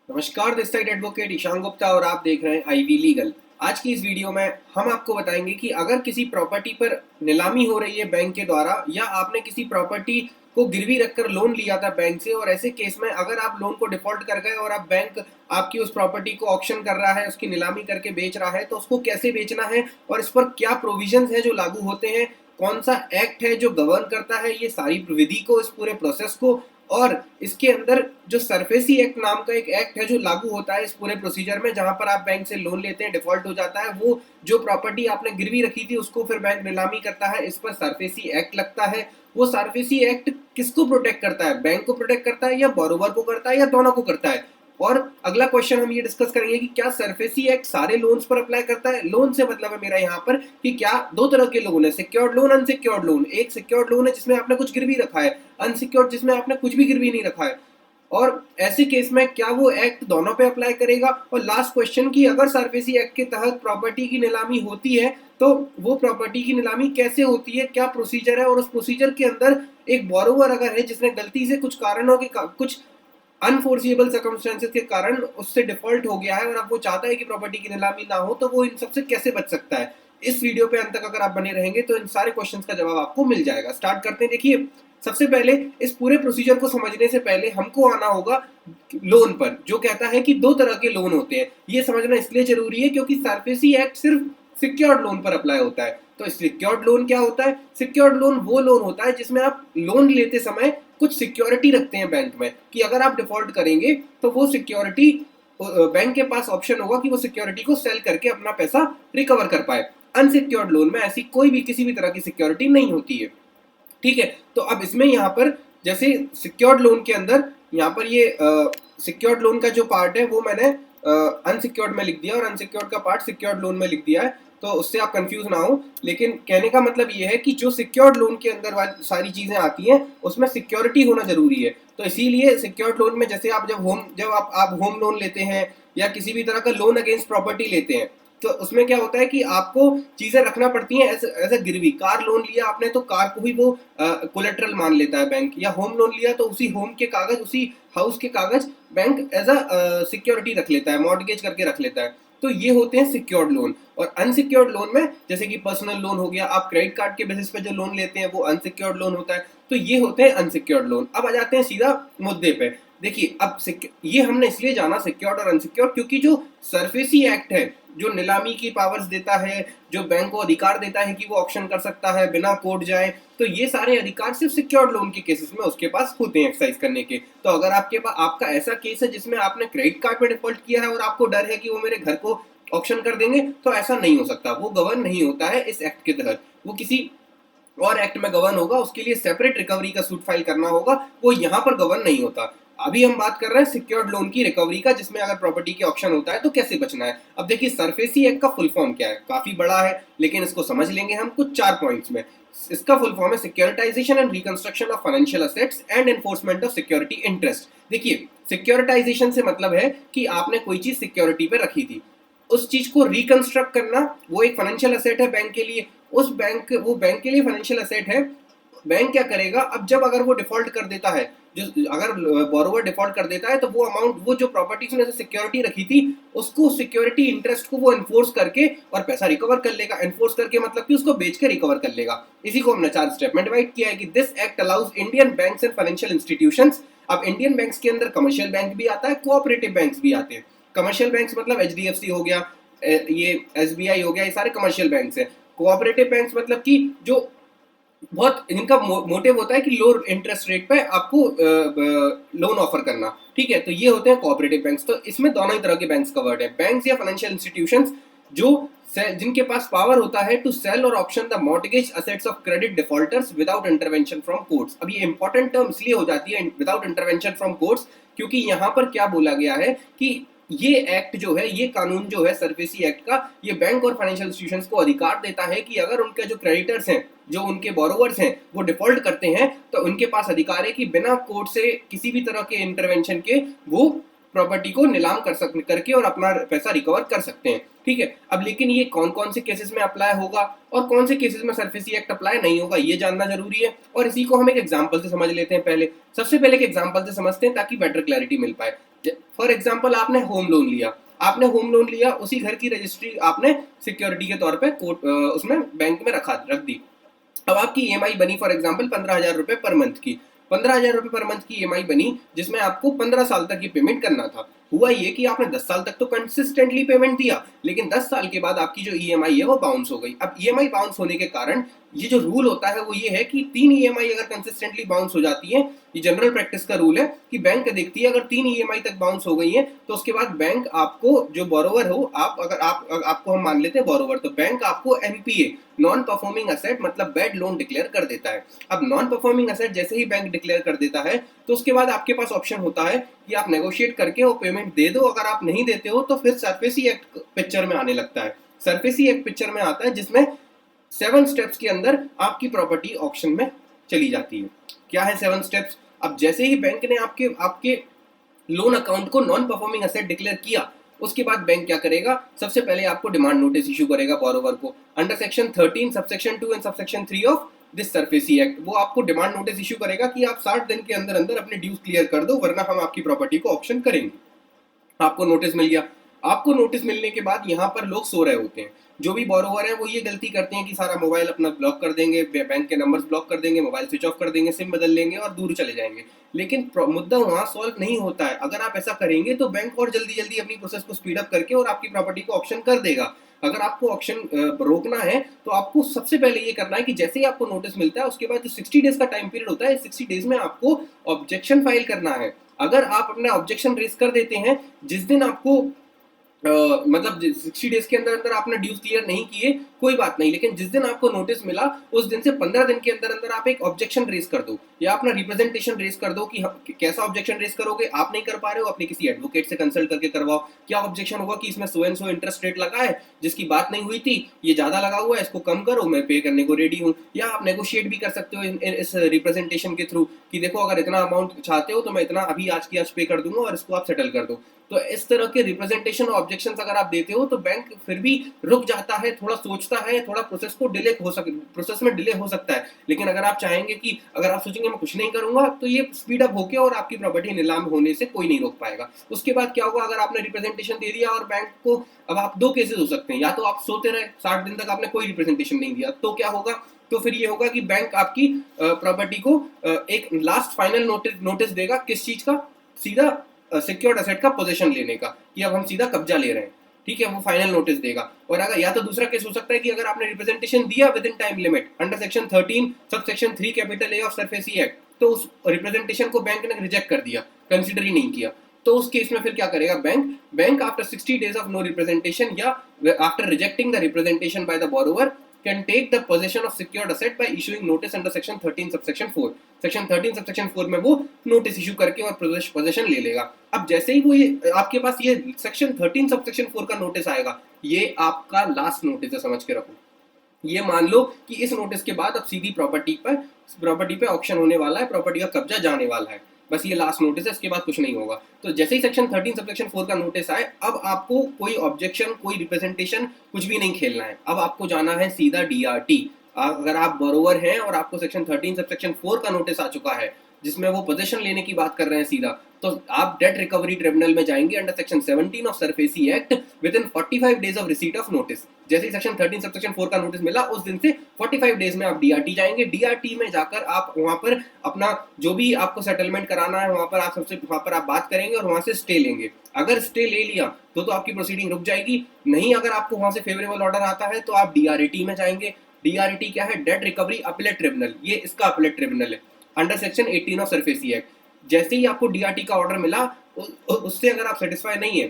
नमस्कार, this side advocate Ishan Gupta और आप देख रहे हैं आईवी लीगल। आज की इस वीडियो में हम आपको बताएंगे कि अगर किसी प्रॉपर्टी पर नीलामी हो रही है बैंक के द्वारा या आपने किसी प्रॉपर्टी को गिरवी रखकर लोन लिया था बैंक से और ऐसे केस में अगर आप लोन को डिफॉल्ट कर गए और अब बैंक आपकी उस प्रॉपर्टी को ऑक्शन कर रहा है, उसकी नीलामी करके बेच रहा है, तो उसको कैसे बेचना है और इस पर क्या प्रोविजंस हैं जो लागू होते हैं, कौन सा एक्ट है जो गवर्न करता है ये सारी विधि को, इस पूरे प्रोसेस को। और इसके अंदर जो सरफेसी एक्ट नाम का एक एक्ट है जो लागू होता है इस पूरे प्रोसीजर में, जहां पर आप बैंक से लोन लेते हैं, डिफॉल्ट हो जाता है, वो जो प्रॉपर्टी आपने गिरवी रखी थी उसको फिर बैंक नीलामी करता है, इस पर सरफेसी एक्ट लगता है। वो सरफेसी एक्ट किसको प्रोटेक्ट करता है? बैंक को प्रोटेक्ट करता है या बोरोवर को करता है या दोनों को करता है? और अगला क्वेश्चन हम ये डिस्कस करेंगे कि क्या सरफेसी एक्ट सारे लोन्स पर अप्लाई करता है। लोन से मतलब है मेरा यहाँ पर कि क्या दो तरह के लोन है, सिक्योर्ड लोन, अनसिक्योर्ड लोन। एक सिक्योर्ड लोन है जिसमें आपने कुछ गिरवी रखा है, अनसिक्योर्ड जिसमें आपने कुछ भी गिरवी नहीं रखा है। और ऐसे केस में क्या वो एक्ट दोनों पे अप्लाई करेगा। और लास्ट क्वेश्चन कि अगर सरफेसी एक्ट के तहत प्रॉपर्टी की नीलामी होती है तो वो प्रॉपर्टी की नीलामी कैसे होती है, क्या प्रोसीजर है, और उस प्रोसीजर के अंदर एक बोरोवर अगर है जिसने गलती से कुछ कारणों के कुछ अनफोर्सिएबल सर्कमस्टेंसेस के कारण उससे डिफॉल्ट हो गया है और अब वो चाहता है कि प्रॉपर्टी की नीलामी ना हो, तो वो इन सबसे कैसे बच सकता है। इस वीडियो पे अंत तक अगर आप बने रहेंगे तो इन सारे क्वेश्चंस का जवाब आपको मिल जाएगा। स्टार्ट करते हैं। देखिए, सबसे पहले इस पूरे प्रोसीजर को समझने से पहले हमको आना होगा लोन पर, जो कहता है कि दो तरह के लोन होते हैं। ये समझना इसलिए जरूरी है क्योंकि सरफेसी एक्ट सिर्फ सिक्योर्ड लोन पर अप्लाई होता है। तो सिक्योर्ड लोन क्या होता है? सिक्योर्ड लोन वो लोन होता है जिसमें आप लोन लेते समय कुछ सिक्योरिटी रखते हैं बैंक में कि अगर आप डिफॉल्ट करेंगे तो वो सिक्योरिटी, बैंक के पास ऑप्शन होगा कि वो सिक्योरिटी को सेल करके अपना पैसा रिकवर कर पाए। अनसिक्योर्ड लोन में ऐसी कोई भी किसी भी तरह की सिक्योरिटी नहीं होती है। ठीक है, तो अब इसमें यहाँ पर जैसे सिक्योर्ड लोन के अंदर यहाँ पर ये सिक्योर्ड लोन का जो पार्ट है वो मैंने अनसिक्योर्ड में लिख दिया और अनसिक्योर्ड का पार्ट सिक्योर्ड लोन में लिख दिया है, तो उससे आप कंफ्यूज ना हो। लेकिन कहने का मतलब ये है कि जो सिक्योर्ड लोन के अंदर वाली सारी चीजें आती हैं उसमें सिक्योरिटी होना जरूरी है। तो इसीलिए सिक्योर्ड लोन में जैसे आप जब आप होम लोन लेते हैं या किसी भी तरह का लोन अगेंस्ट प्रॉपर्टी लेते हैं, तो उसमें क्या होता है कि आपको चीजें रखना पड़ती हैं एज ए गिरवी। कार लोन लिया आपने तो कार को ही वो कोलेट्रल मान लेता है बैंक, या होम लोन लिया तो उसी होम के कागज, उसी हाउस के कागज बैंक एज अ सिक्योरिटी रख लेता है, मॉर्टगेज करके रख लेता है। तो ये होते हैं सिक्योर्ड लोन। और अनसिक्योर्ड लोन में जैसे कि पर्सनल लोन हो गया, आप क्रेडिट कार्ड के बेसिस पे जो लोन लेते हैं वो अनसिक्योर्ड लोन होता है। तो ये होते हैं अनसिक्योर्ड लोन। अब आ जाते हैं सीधा मुद्दे पे। देखिए, अब ये हमने इसलिए जाना सिक्योर्ड और अनसिक्योर्ड क्योंकि जो सरफेसी एक्ट है जो नीलामी की पावर्स देता है, जो बैंक को अधिकार देता है कि वो ऑप्शन कर सकता है बिना कोर्ट जाए, तो ये सारे अधिकार सिर्फ सिक्योर्ड लोन के केसेस में उसके पास होते हैं एक्सरसाइज करने के। तो अगर आपके पास आपका ऐसा केस है जिसमें आपने क्रेडिट कार्ड पे डिफॉल्ट किया है और आपको डर है कि वो मेरे घर को ऑप्शन कर देंगे, तो ऐसा नहीं हो सकता, वो गवर्न नहीं होता है इस एक्ट के तहत। वो किसी और एक्ट में गवर्न होगा, उसके लिए सेपरेट रिकवरी का सूट फाइल करना होगा, वो यहाँ पर गवर्न नहीं होता। अभी हम बात कर रहे हैं सिक्योर्ड लोन की रिकवरी का, जिसमें अगर प्रॉपर्टी के ऑप्शन होता है तो कैसे बचना है। अब देखिए, सरफेसी एक्ट का फुल फॉर्म क्या है, काफी बड़ा है लेकिन इसको समझ लेंगे हम कुछ 4 पॉइंट्स में। इसका फुल फॉर्म है securitisation and reconstruction of financial assets and enforcement of security interest. देखिए, सिक्योरिटाइजेशन से मतलब है कि आपने कोई चीज सिक्योरिटी पे रखी थी, उस चीज को रिकंस्ट्रक्ट करना, वो एक फाइनेंशियल असेट है बैंक के लिए। वो बैंक के लिए फाइनेंशियल असेट है। बैंक क्या करेगा, अब जब अगर वो डिफॉल्ट कर देता है, जो अगर बोरोवर डिफॉल्ट कर देता है, तो वो अमाउंट, वो जो प्रॉपर्टी ने सिक्योरिटी रखी थी, उसको सिक्योरिटी इंटरेस्ट को वो एनफोर्स करके और पैसा रिकवर कर लेगा। एनफोर्स करके मतलब कि उसको बेच के रिकवर कर लेगा। इसी को हमने 4 स्टेप में डिवाइड किया है कि this act allows Indian banks and financial institutions. अब इंडियन बैंक्स के अंदर कमर्शियल बैंक भी आता है, कोऑपरेटिव बैंक्स भी आते हैं। कमर्शियल बैंक्स मतलब एचडीएफसी हो गया, ये एसबीआई हो गया, ये सारे कमर्शियल बैंक्स हैं। कोऑपरेटिव बैंक्स मतलब कि जो बहुत इनका मोटिव होता है कि लो इंटरेस्ट रेट पे आपको लोन ऑफर करना। ठीक है, तो ये होते हैं कोऑपरेटिव बैंक्स। तो इसमें दोनों ही तरह के बैंक्स कवर्ड है, बैंक्स या फाइनेंशियल इंस्टीट्यूशंस जो जिनके पास पावर होता है टू सेल और option the mortgage assets of credit defaulters without intervention from courts. अब ये इंपॉर्टेंट टर्म इसलिए हो जाती है विदाउट इंटरवेंशन फ्रॉम कोर्ट्स, क्योंकि यहाँ पर क्या बोला गया है कि ये एक्ट जो है, ये कानून जो है सरफेसी एक्ट का, ये बैंक और फाइनेंशियल इंस्टीट्यूशंस को अधिकार देता है कि अगर उनके जो क्रेडिटर्स हैं, जो उनके बोरोवर्स हैं, वो डिफॉल्ट करते हैं, तो उनके पास अधिकार है कि बिना कोर्ट से किसी भी तरह के इंटरवेंशन के वो प्रॉपर्टी को नीलाम करके और अपना पैसा रिकवर कर सकते हैं। ठीक है, अब लेकिन ये कौन कौन से केसेस में अप्लाई होगा और कौन से केसेस में सरफेसी एक्ट अप्लाई नहीं होगा, ये जानना जरूरी है। और इसी को हम एक एग्जांपल से समझ लेते हैं। सबसे पहले एक एग्जांपल से समझते हैं ताकि बेटर क्लैरिटी मिल पाए। फॉर एग्जाम्पल आपने होम लोन लिया, आपने होम लोन लिया, उसी घर की रजिस्ट्री आपने सिक्योरिटी के तौर पे कोर्ट उसमें बैंक में रख दी। अब आपकी ईएमआई बनी फॉर एग्जाम्पल 15,000 रुपए पर मंथ की, 15,000 रुपए पर मंथ की ईएमआई बनी, जिसमें आपको 15 साल तक ये पेमेंट करना था। हुआ ये कि आपने 10 साल तक तो कंसिस्टेंटली पेमेंट दिया, लेकिन 10 साल के बाद आपकी जो ईएमआई है वो बाउंस हो गई। अब ईएमआई बाउंस होने के कारण ये जो रूल होता है वो ये है कि 3 ईएमआई अगर कंसिस्टेंटली बाउंस हो जाती है, ये जनरल प्रैक्टिस का रूल है कि बैंक देखती है अगर 3 ईएमआई तक बाउंस हो गई है तो उसके बाद बैंक आपको, जो बोरोवर हो आप, अगर आपको हम मान लेते हैं बोरोवर, तो बैंक आपको एनपीए, नॉन परफॉर्मिंग असेट मतलब बैड लोन डिक्लेयर कर देता है। अब नॉन परफॉर्मिंग असेट जैसे ही बैंक डिक्लेयर कर देता है तो उसके बाद आपके पास ऑप्शन होता है कि आप नेगोशिएट करके वो पेमेंट दे दो, अगर आप नहीं देते हो तो फिर सरफेसी एक्ट पिक्चर में आने लगता है। सरफेसी एक्ट पिक्चर में आता है जिसमें 7 स्टेप्स के अंदर आपकी प्रॉपर्टी ऑक्शन में चली जाती है। क्या है 7 स्टेप्स? अब जैसे ही बैंक ने आपके आपके लोन अकाउंट को नॉन परफॉर्मिंग असेट डिक्लेयर किया, उसके बाद बैंक क्या करेगा, सबसे पहले आपको डिमांड नोटिस इशू करेगा बोरोवर को under section 13 subsection 2 and subsection 3 of this SARFAESI act. वो आपको डिमांड नोटिस इशू करेगा कि आप 60 दिन के अंदर अंदर अपने ड्यूज क्लियर कर दो, वरना हम आपकी प्रॉपर्टी को ऑक्शन करेंगे। आपको नोटिस मिल गया। आपको नोटिस मिलने के बाद यहाँ पर लोग सो रहे होते हैं, जो भी बोरोवर है वो ये गलती करते हैं कि सारा मोबाइल अपना ब्लॉक कर देंगे, बैंक के नंबर्स ब्लॉक कर देंगे, मोबाइल स्विच ऑफ कर देंगे, सिम बदल लेंगे और दूर चले जाएंगे। लेकिन मुद्दा वहाँ सॉल्व नहीं होता है। अगर आप ऐसा करेंगे तो बैंक और जल्दी जल्दी अपनी प्रोसेस को स्पीड अप करके और आपकी प्रॉपर्टी को ऑक्शन कर देगा। अगर आपको ऑक्शन रोकना है तो आपको सबसे पहले ये करना है कि जैसे ही आपको नोटिस मिलता है उसके बाद जो 60 डेज का टाइम पीरियड होता है, 60 डेज में आपको ऑब्जेक्शन फाइल करना है। अगर आप अपना ऑब्जेक्शन रेज कर देते हैं जिस दिन आपको मतलब 60 डेज के अंदर अंदर आपने ड्यूज क्लियर नहीं किए, कोई बात नहीं, लेकिन जिस दिन आपको नोटिस मिला उस दिन से 15 दिन के अंदर अंदर आप एक ऑब्जेक्शन रेज कर दो या अपना रिप्रेजेंटेशन रेज कर दो कि कैसा ऑब्जेक्शन रेज करोगे। आप नहीं कर पा रहे हो, अपने किसी एडवोकेट से कंसल्ट करके करवाओ। क्या ऑब्जेक्शन होगा कि इसमें so and so interest rate लगा है, जिसकी बात नहीं हुई थी, ये ज्यादा लगा हुआ है, इसको कम करो, मैं पे करने को रेडी हूँ। या आप नेगोशिएट भी कर सकते हो इस रिप्रेजेंटेशन के थ्रू कि देखो अगर इतना अमाउंट चाहते हो तो मैं इतना अभी आज की आज पे कर दूंगा और इसको आप सेटल कर दो। तो इस तरह के रिप्रेजेंटेशन और ऑब्जेक्शंस अगर आप देते हो तो बैंक फिर भी रुक जाता है, थोड़ा सोचता है, थोड़ा प्रोसेस में डिले हो सकता है। लेकिन अगर आप चाहेंगे कि अगर आप सोचेंगे मैं कुछ नहीं करूंगा तो ये स्पीड अप होके और आपकी प्रॉपर्टी नीलाम होने से कोई नहीं रोक पाएगा। उसके बाद क्या होगा, अगर आपने रिप्रेजेंटेशन दे दिया और बैंक को, अब आप 2 केसेस हो सकते हैं, या तो आप सोते रहे 60 दिन तक आपने कोई रिप्रेजेंटेशन नहीं दिया, तो क्या होगा, तो फिर ये होगा कि बैंक आपकी प्रॉपर्टी को एक लास्ट फाइनल नोटिस देगा। किस चीज का? सीधा सिक्योर्ड एसेट का पोजीशन लेने का, कि अब हम सीधा कब्जा ले रहे हैं। ठीक है, वो फाइनल नोटिस देगा। और अगर या तो दूसरा केस हो सकता है कि अगर आपने रिप्रेजेंटेशन दिया with in time limit under section 13 sub section 3 capital A of SARFAESI act, तो उस रिप्रेजेंटेशन को बैंक ने रिजेक्ट कर दिया, कंसिडर ही नहीं किया, तो उस केस में फिर क्या करेगा bank after 60 days of no representation या after rejecting the representation by the borrower can take the possession of secured asset by issuing notice under section 13 subsection 4। section 13 subsection 4 में वो नोटिस इशू करके और possession ले लेगा। अब जैसे ही वो ये आपके पास ये section 13 subsection 4 का नोटिस आएगा, ये आपका लास्ट नोटिस है, समझ के रखो। ये मान लो कि इस नोटिस के बाद अब सीधी प्रॉपर्टी पे ऑक्शन होने वाला है, प्रॉपर्टी का कब्जा जाने वाला है, बस ये लास्ट नोटिस है, इसके बाद कुछ नहीं होगा। तो जैसे ही सेक्शन 13 सबसेक्शन 4 का नोटिस आए, अब आपको कोई ऑब्जेक्शन, कोई रिप्रेजेंटेशन, कुछ भी नहीं खेलना है। अब आपको जाना है सीधा डीआरटी। अगर आप बोरोवर हैं और आपको सेक्शन 13 सबसेक्शन 4 का नोटिस आ चुका है जिसमें वो पोजीशन लेने की बात कर रहे हैं सीधा, तो आप डेट रिकवरी ट्रिब्यूनल में जाएंगे under section 17 of SARFAESI act with in 45 days of receipt of notice. जैसे ही सेक्शन 13 सबसेक्शन 4 का नोटिस मिला उस दिन से 45 डेज में आप डीआरटी जाएंगे। डीआरटी में जाकर आप वहां पर अपना जो भी आपको सेटलमेंट कराना है वहां पर आप बात करेंगे और वहां से स्टे लेंगे। अगर स्टे ले लिया तो आपकी प्रोसीडिंग रुक जाएगी, नहीं अगर आपको वहां से फेवरेबल ऑर्डर आता है तो आप डीआरटी में जाएंगे। डीआरटी क्या है? डेट रिकवरी अपीलेट ट्रिब्यूनल, ये इसका अपीलेट ट्रिब्यूनल है under section 18 of SARFAESI act. जैसे ही आपको डीआरटी का ऑर्डर मिला उससे अगर आप सेटिस्फाई नहीं है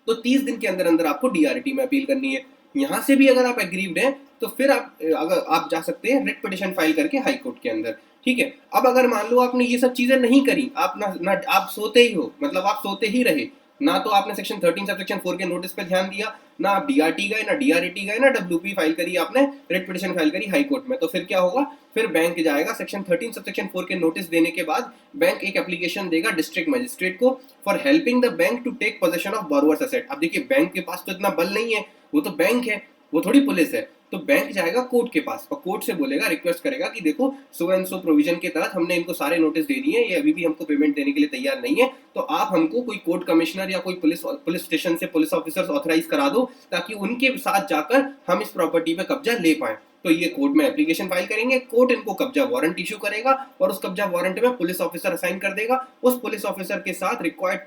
तो 30 दिन के अंदर अंदर आपको डीआरटी में अपील करनी है। यहाँ से भी अगर आप एग्रीव्ड हैं तो फिर आप जा सकते हैं रिट पिटिशन फाइल करके हाई कोर्ट के अंदर। ठीक है, अब अगर मान लो आपने ये सब चीजें नहीं करी, आप ना आप सोते ही हो, मतलब आप सोते ही रहे, ना तो आपने सेक्शन 13 सबसेक्शन 4 के नोटिस पे ध्यान दिया, ना आप डीआरटी गए, ना डीआरटी गए, ना डब्ल्यूपी फाइल करी, आपने रिट पिटिशन फाइल करी हाई कोर्ट में, तो फिर क्या होगा, फिर बैंक जाएगा सेक्शन 13 सबसेक्शन 4 के नोटिस देने के बाद बैंक एक एप्लीकेशन देगा डिस्ट्रिक्ट मजिस्ट्रेट को for helping the bank to take possession of borrowers asset. अब देखिए बैंक के पास तो इतना बल नहीं है, वो तो बैंक है, वो थोड़ी पुलिस है। तो बैंक जाएगा कोर्ट के पास और कोर्ट से बोलेगा, रिक्वेस्ट करेगा कि देखो सो एंड सो प्रोविजन के तहत हमने इनको सारे नोटिस दे दिए, ये अभी भी हमको पेमेंट देने के लिए तैयार नहीं है, तो आप हमको कोई कोर्ट कमिश्नर या कोई पुलिस स्टेशन से पुलिस ऑफिसर्स ऑथराइज करा दो ताकि उनके साथ जाकर हम इस प्रॉपर्टी पे कब्जा ले पाए। तो ये कोर्ट में एप्लीकेशन फाइल करेंगे, कोर्ट इनको कब्जा वारंट इशू करेगा और उस कब्जा वारंट में पुलिस ऑफिसर असाइन कर देगा। उस पुलिस ऑफिसर के साथ रिक्वायर्ड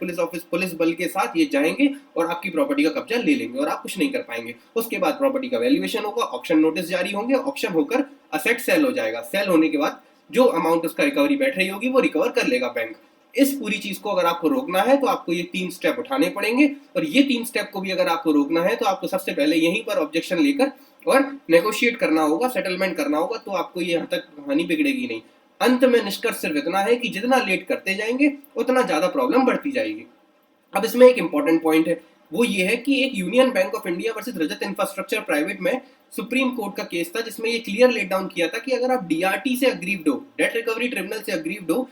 पुलिस बल के साथ ये जाएंगे और आपकी प्रॉपर्टी का कब्जा ले लेंगे और आप कुछ नहीं कर पाएंगे। उसके बाद प्रॉपर्टी का वैल्यूएशन होगा, ऑक्शन नोटिस जारी होंगे, ऑक्शन होकर असेट सेल हो जाएगा। सेल होने के बाद जो अमाउंट उसका रिकवरी बैठ रही होगी वो रिकवर कर लेगा बैंक। इस पूरी चीज को अगर आपको रोकना है तो आपको ये 3 स्टेप उठाने पड़ेंगे और ये 3 स्टेप को भी अगर आपको रोकना है तो आपको सबसे पहले यहीं पर ऑब्जेक्शन लेकर और नेगोशिएट करना होगा, सेटलमेंट करना होगा, तो आपको ये यहाँ तक कहानी बिगड़ेगी नहीं। अंत में निष्कर्ष सिर्फ इतना है कि जितना लेट करते जाएंगे उतना ज्यादा प्रॉब्लम बढ़ती जाएगी। अब इसमें एक इंपॉर्टेंट पॉइंट है, वो ये है कि एक union bank of India versus Rajat infrastructure private में सुप्रीम कोर्ट का केस था जिसमें ये क्लियर लेट डाउन किया था कि अगर आप डीआरटी से अग्रीव्ड हो, डेट रिकवरी ट्रिब्यूनल से अग्रीव्ड हो,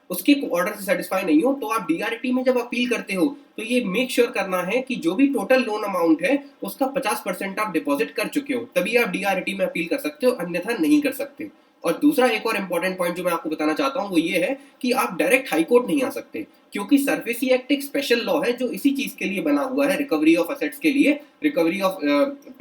उसके ऑर्डर से सेटिस्फाई नहीं हो, तो आप डीआरटी में जब अपील करते हो तो ये मेक श्योर करना है कि जो भी टोटल लोन अमाउंट है उसका 50% आप डिपॉजिट कर चुके हो, तभी आप डीआरटी में अपील कर सकते हो, अन्यथा नहीं कर सकते। और दूसरा एक और इंपॉर्टेंट पॉइंट जो मैं आपको बताना चाहता हूँ वो ये है कि आप डायरेक्ट हाई कोर्ट नहीं आ सकते, क्योंकि सरफेसी एक्ट एक स्पेशल लॉ है जो इसी चीज के लिए बना हुआ है, रिकवरी ऑफ असेट्स के लिए, रिकवरी ऑफ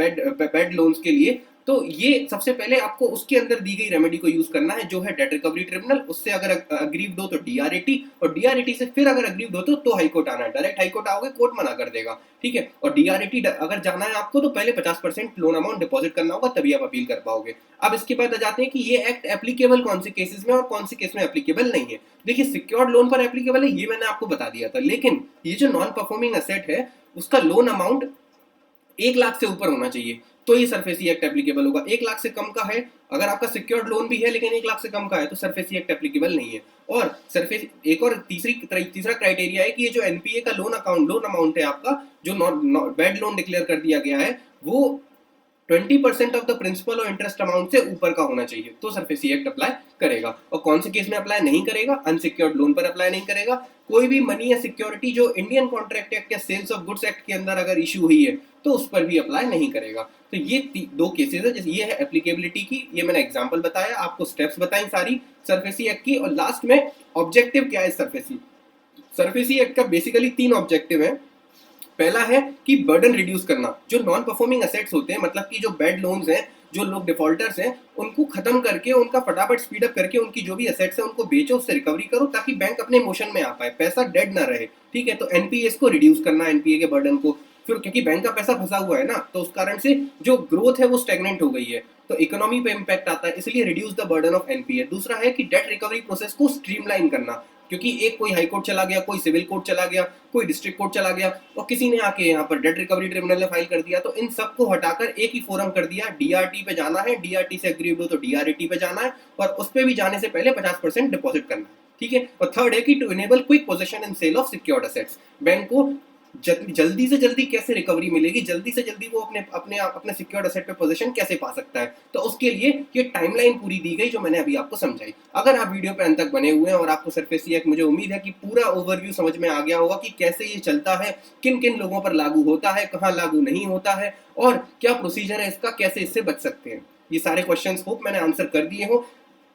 बैड लोन्स के लिए। तो ये सबसे पहले आपको उसके अंदर दी गई रेमेडी को यूज करना है जो है डेट रिकवरी ट्रिब्यूनल। उससे अगर अग्रीव्ड हो तो डीआरटी, और डीआरटी से फिर अगर अग्रीव्ड हो तो हाई कोर्ट आना है। डायरेक्ट हाई कोर्ट आओगे कोर्ट मना कर देगा, ठीक है। और डीआरटी अगर जाना है आपको तो पहले 50% लोन अमाउंट डिपॉजिट करना होगा, तभी आप अपील कर पाओगे। अब इसके बाद आ जाते हैं कि ये एक्ट एप्लीकेबल कौन से केसेस में और कौन से केस में एप्लीकेबल नहीं है। देखिए सिक्योर्ड लोन पर एप्लीकेबल है, ये मैंने आपको बता दिया था, लेकिन ये जो नॉन परफॉर्मिंग एसेट है उसका लोन अमाउंट 1 लाख से ऊपर होना चाहिए तो ये सरफेसी एक्ट एप्लीकेबल होगा। 1 लाख से कम का है, अगर आपका सिक्योर्ड लोन भी है लेकिन 1 लाख से कम का है तो सरफेसी एक्ट एप्लीकेबल नहीं है। और सरफेस एक और तीसरा क्राइटेरिया है कि ये जो एनपीए का लोन अमाउंट है आपका, जो बैड लोन डिक्लेयर कर दिया गया है, वो 20% ऑफ द प्रिंसिपल और इंटरेस्ट अमाउंट से ऊपर का होना चाहिए, तो सरफेसी एक्ट अप्लाई करेगा। और कौन से केस में अप्लाई नहीं करेगा? अनसिक्योर्ड लोन पर अप्लाई नहीं करेगा। कोई भी मनी या सिक्योरिटी जो इंडियन कॉन्ट्रैक्ट एक्ट या सेल्स ऑफ गुड्स एक्ट के अंदर अगर इशू हुई है तो उस पर भी अप्लाई नहीं करेगा। तो ये 2 केसेस है, जैसे ये है एप्लीकेबिलिटी की, ये मैंने एग्जांपल बताया, आपको स्टेप्स बताई सारी सरफेसी एक्ट की। और लास्ट में ऑब्जेक्टिव क्या है सरफेसी एक्ट का? बेसिकली 3 ऑब्जेक्टिव है। पहला है कि बर्डन रिड्यूस करना, जो नॉन परफॉर्मिंग एसेट्स होते हैं, मतलब कि जो बैड लोन्स हैं, जो लोग डिफॉल्टर्स हैं, उनको खत्म करके उनका फटाफट स्पीड अप करके उनकी जो भी एसेट्स है उनको बेचो, उससे रिकवरी करो ताकि बैंक अपने मोशन में आ पाए, पैसा डेड ना रहे, ठीक है। तो एनपीएस को रिड्यूस करना, एनपीए के बर्डन को, फिर क्योंकि बैंक का पैसा फंसा हुआ है ना, तो उस कारण से जो ग्रोथ है वो स्टेगनेंट हो गई है, तो इकोनॉमी पे इंपैक्ट आता है, इसलिए reduce the burden of NPA. दूसरा है कि डेट रिकवरी प्रोसेस को स्ट्रीमलाइन करना, क्योंकि एक कोई हाई कोर्ट चला गया, कोई सिविल कोर्ट चला गया, कोई डिस्ट्रिक्ट कोर्ट चला गया और किसी ने आके यहाँ पर डेट रिकवरी ट्रिब्यूनल ने फाइल कर दिया, तो इन सबको हटाकर एक ही फोरम कर दिया, डीआरटी पे जाना है, डीआरटी से अग्रीव्ड हो तो डीआरटी पे जाना है और उस पे भी जाने से पहले 50% डिपॉजिट करना है, ठीक है। और थर्ड है कि to enable quick possession and sale of secured assets, bank को जल्दी से जल्दी कैसे रिकवरी मिलेगी, जल्दी से जल्दी वो अपने सिक्योर्ड एसेट पे पोजीशन कैसे पा सकता है, तो उसके लिए ये टाइमलाइन पूरी दी गई जो मैंने अभी आपको समझाई। अगर आप वीडियो पे अंत तक बने हुए हैं और आपको सरफेसी एक्ट, मुझे उम्मीद है कि पूरा ओवरव्यू समझ में आ गया होगा कि कैसे ये चलता है, किन किन लोगों पर लागू होता है, कहाँ लागू नहीं होता है और क्या प्रोसीजर है इसका, कैसे इससे बच सकते हैं। ये सारे क्वेश्चंस होप मैंने आंसर कर दिए हो।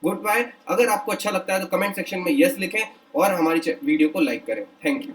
Goodbye. अगर आपको अच्छा लगता है तो कमेंट सेक्शन में यस लिखें और हमारी वीडियो को लाइक करें। Thank you.